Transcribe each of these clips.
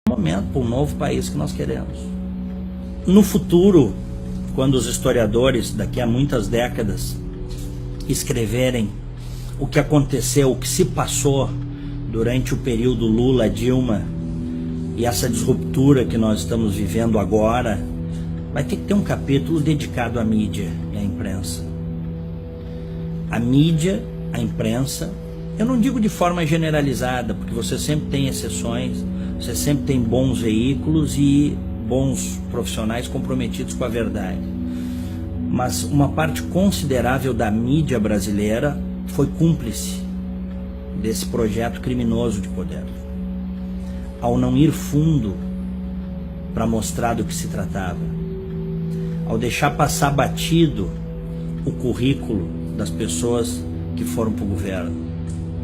momento, para um novo país que nós queremos. No futuro, quando os historiadores, daqui a muitas décadas, escreverem o que aconteceu, o que se passou durante o período Lula-Dilma e essa disruptura que nós estamos vivendo agora, vai ter que ter um capítulo dedicado à mídia e à imprensa. A mídia, a imprensa, eu não digo de forma generalizada, porque você sempre tem exceções, você sempre tem bons veículos e bons profissionais comprometidos com a verdade. Mas uma parte considerável da mídia brasileira foi cúmplice desse projeto criminoso de poder, ao não ir fundo para mostrar do que se tratava, ao deixar passar batido o currículo das pessoas que foram para o governo,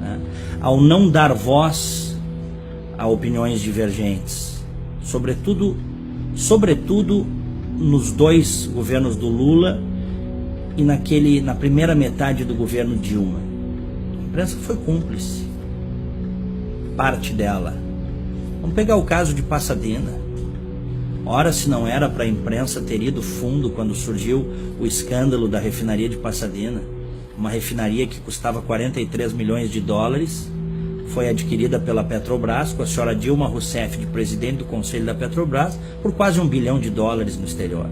né? Ao não dar voz a opiniões divergentes, sobretudo nos dois governos do Lula e na primeira metade do governo Dilma. A imprensa foi cúmplice, parte dela. Vamos pegar o caso de Passadina. Ora, se não era para a imprensa ter ido fundo quando surgiu o escândalo da refinaria de Passadina, uma refinaria que custava 43 milhões de dólares, foi adquirida pela Petrobras, com a senhora Dilma Rousseff de presidente do conselho da Petrobras, por quase $1 bilhão no exterior.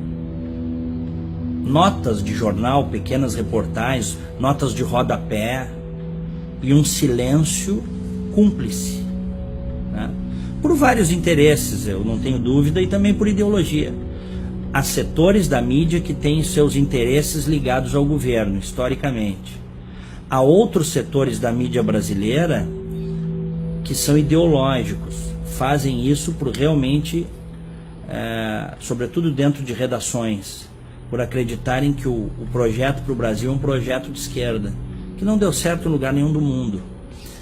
Notas de jornal, pequenas reportagens, notas de rodapé e um silêncio cúmplice, né? Por vários interesses, eu não tenho dúvida, e também por ideologia. Há setores da mídia que têm seus interesses ligados ao governo, historicamente. Há outros setores da mídia brasileira que são ideológicos, fazem isso por realmente, sobretudo dentro de redações, por acreditarem que o projeto para o Brasil é um projeto de esquerda, que não deu certo em lugar nenhum do mundo.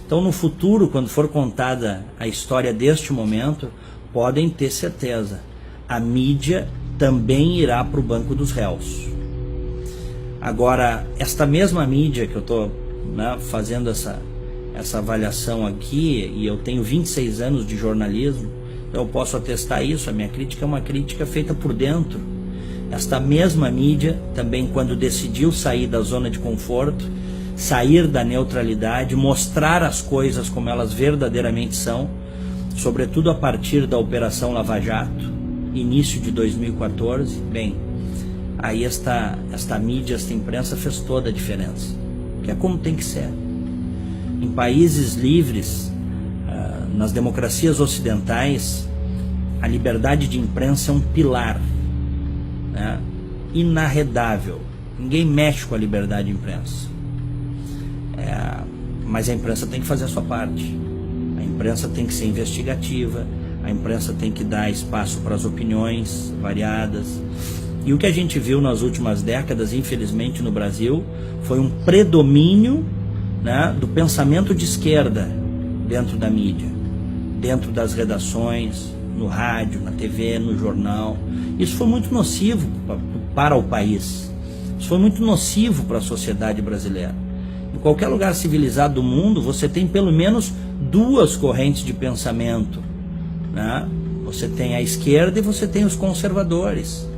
Então, no futuro, quando for contada a história deste momento, podem ter certeza, a mídia também irá para o banco dos réus. Agora, esta mesma mídia que eu estou fazendo essa avaliação aqui, e eu tenho 26 anos de jornalismo, eu posso atestar isso, a minha crítica é uma crítica feita por dentro. Esta mesma mídia, também quando decidiu sair da zona de conforto, sair da neutralidade, mostrar as coisas como elas verdadeiramente são, sobretudo a partir da Operação Lava Jato, início de 2014, bem, aí esta mídia, esta imprensa fez toda a diferença, que é como tem que ser. Em países livres, nas democracias ocidentais, a liberdade de imprensa é um pilar, né, inarredável. Ninguém mexe com a liberdade de imprensa. Mas a imprensa tem que fazer a sua parte. A imprensa tem que ser investigativa, a imprensa tem que dar espaço para as opiniões variadas. E o que a gente viu nas últimas décadas, infelizmente no Brasil, foi um predomínio, né, do pensamento de esquerda dentro da mídia, dentro das redações, no rádio, na TV, no jornal. Isso foi muito nocivo para o país. Isso foi muito nocivo para a sociedade brasileira. Em qualquer lugar civilizado do mundo, você tem pelo menos duas correntes de pensamento, né? Você tem a esquerda e você tem os conservadores.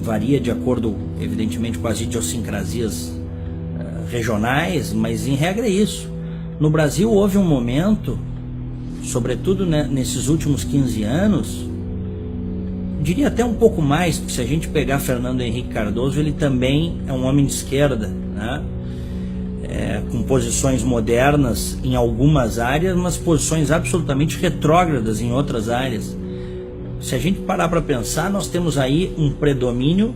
Varia de acordo, evidentemente, com as idiosincrasias regionais, mas em regra é isso. No Brasil houve um momento, sobretudo nesses últimos 15 anos, diria até um pouco mais, porque se a gente pegar Fernando Henrique Cardoso, ele também é um homem de esquerda, né? Com posições modernas em algumas áreas, mas posições absolutamente retrógradas em outras áreas. Se a gente parar para pensar, nós temos aí um predomínio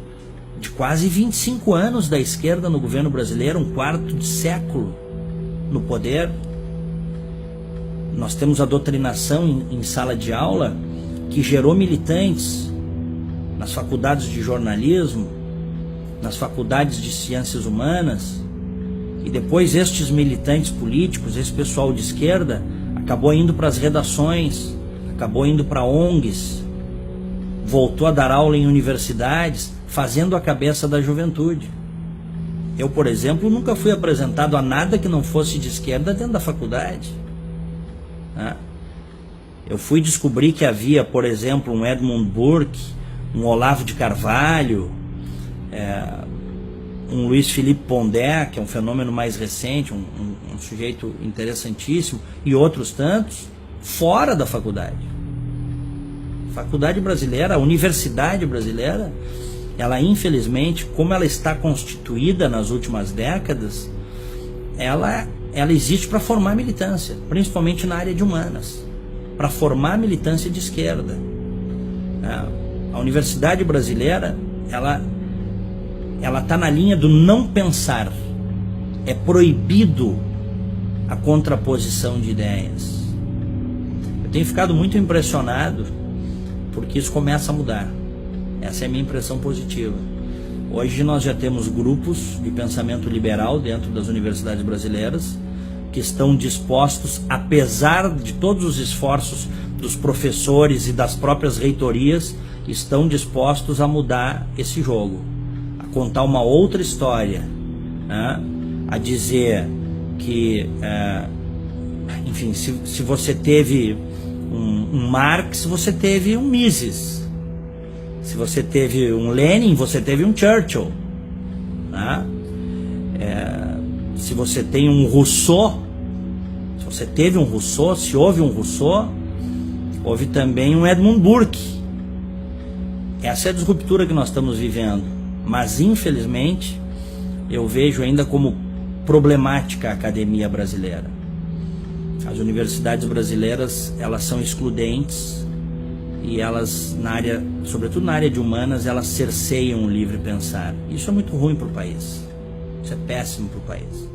de quase 25 anos da esquerda no governo brasileiro, um quarto de século no poder. Nós temos a doutrinação em sala de aula que gerou militantes nas faculdades de jornalismo, nas faculdades de ciências humanas, e depois estes militantes políticos, esse pessoal de esquerda, acabou indo para as redações, acabou indo para ONGs, voltou a dar aula em universidades, fazendo a cabeça da juventude. Eu, por exemplo, nunca fui apresentado a nada que não fosse de esquerda dentro da faculdade, né? Eu fui descobrir que havia, por exemplo, um Edmund Burke, um Olavo de Carvalho, um Luiz Felipe Pondé, que é um fenômeno mais recente, um sujeito interessantíssimo, e outros tantos, fora da faculdade. A faculdade brasileira, a universidade brasileira, ela infelizmente, como ela está constituída nas últimas décadas, ela existe para formar militância, principalmente na área de humanas, para formar militância de esquerda. A universidade brasileira, ela está na linha do não pensar. É proibido a contraposição de ideias. Eu tenho ficado muito impressionado porque isso começa a mudar. Essa é a minha impressão positiva. Hoje nós já temos grupos de pensamento liberal dentro das universidades brasileiras que estão dispostos, apesar de todos os esforços dos professores e das próprias reitorias, estão dispostos a mudar esse jogo, a contar uma outra história, né? A dizer que, enfim, se você teve um Marx, você teve um Mises. Se você teve um Lenin, você teve um Churchill, né? Se você tem um Rousseau, se você teve um Rousseau, se houve um Rousseau, houve também um Edmund Burke. Essa é a disruptura que nós estamos vivendo, mas infelizmente eu vejo ainda como problemática a academia brasileira. As universidades brasileiras, elas são excludentes e elas, sobretudo na área de humanas, elas cerceiam o livre pensar. Isso é muito ruim para o país. Isso é péssimo para o país.